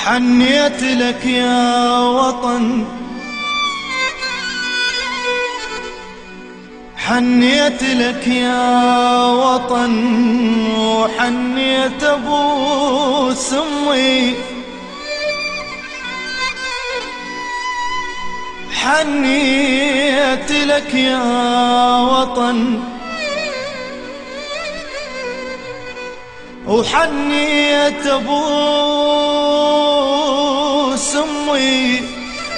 حنيت لك يا وطن، حنيت لك يا وطن، وحنيت ابو سمي، حنيت لك يا وطن، وحنيت ابو سمي.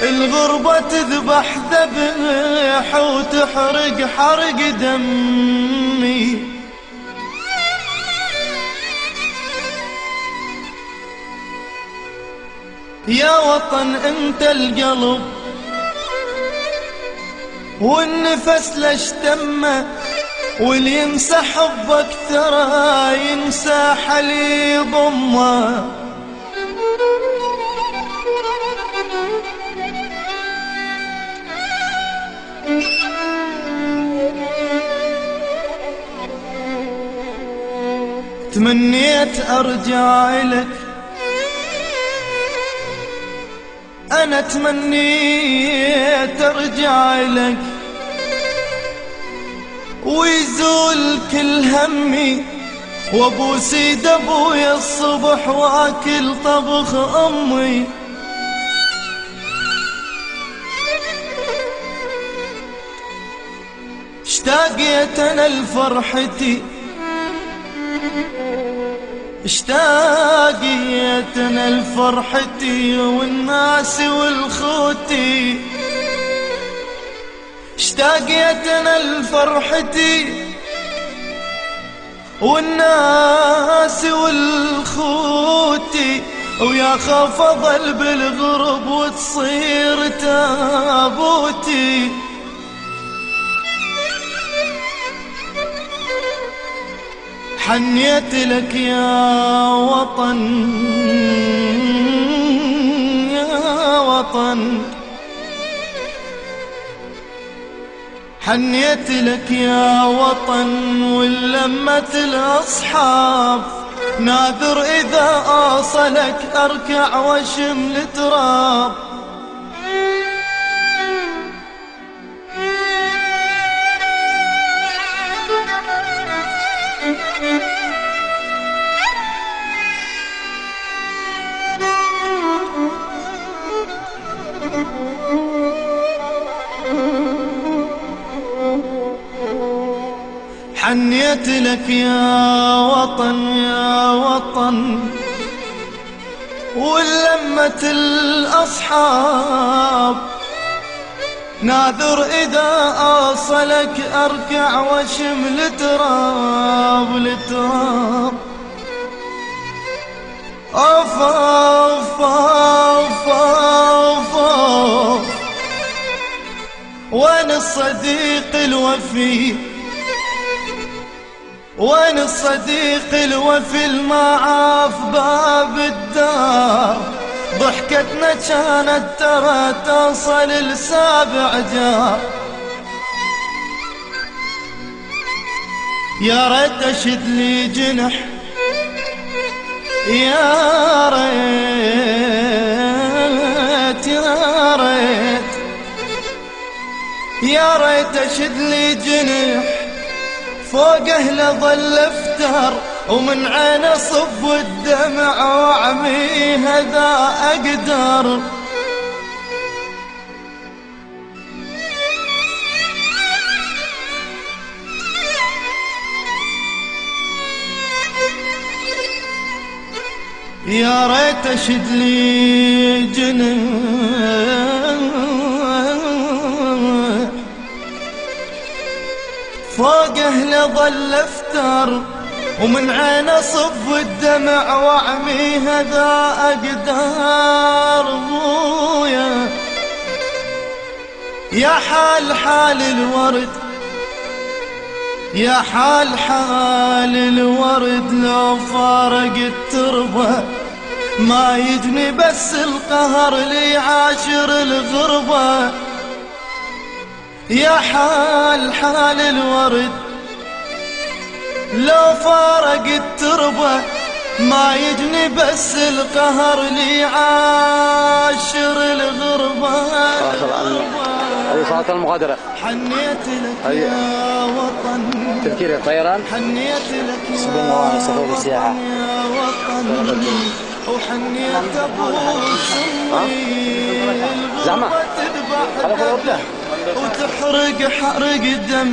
الغربة تذبح ذبح وتحرق حرق دمي، يا وطن انت القلب والنفس لاشتمه، واللي ينسى حبك ترى ينسى حلي ضمه. تمنيت ارجع لك، انا تمنيت ارجع لك، ويزول كل همي، وابوس يد ابويا الصبح واكل طبخ امي. اشتاقيت انا لفرحتي، اشتاقيت انا لفرحتي والناس والخوتي، اشتاقيت انا لفرحتي والناس والخوتي، ويا خاف اظل بالغرب وتصير تابوتي. حنيت لك يا وطن، يا وطن، حنيت لك يا وطن، ولمة الأصحاب ناذر إذا أوصلك أركع واشم التراب. حنيت لك يا وطن، يا وطن، ولمة الأصحاب ناذر إذا أوصلك أركع واشم التراب التراب. أوف أوف أوف أوف أوف، وين الصديق الوفي، وين الصديق الوفي المعاف باب الدار. ضحكتنا كانت ترى توصل لسابع جار. يا ريت اشد لي جنح، يا ريت يا ريت يا ريت اشد لي جنح فوقه لظل افتر، ومن عينه صب الدمع واعمي هذا اقدر. يا ريت اشد لي جنح فوقه لظل افتر، ومن عينه صب الدمع واعمي هذا اقدر. ابويا يا حال حال الورد، يا حال حال الورد، لو فارق التربة ما يجني بس القهر ليعاشر الغربة. يا حال حال الورد، لو فارق التربة ما يجني بس القهر لي عاشر الغربة. هذه صلاة المغادرة. حنيت لك يا وطن تذكير الطيران. حنيت لك يا وطن يا وطن وحنيت ابوس امي. الغربة تذبح الدم وتحرق حرق دم.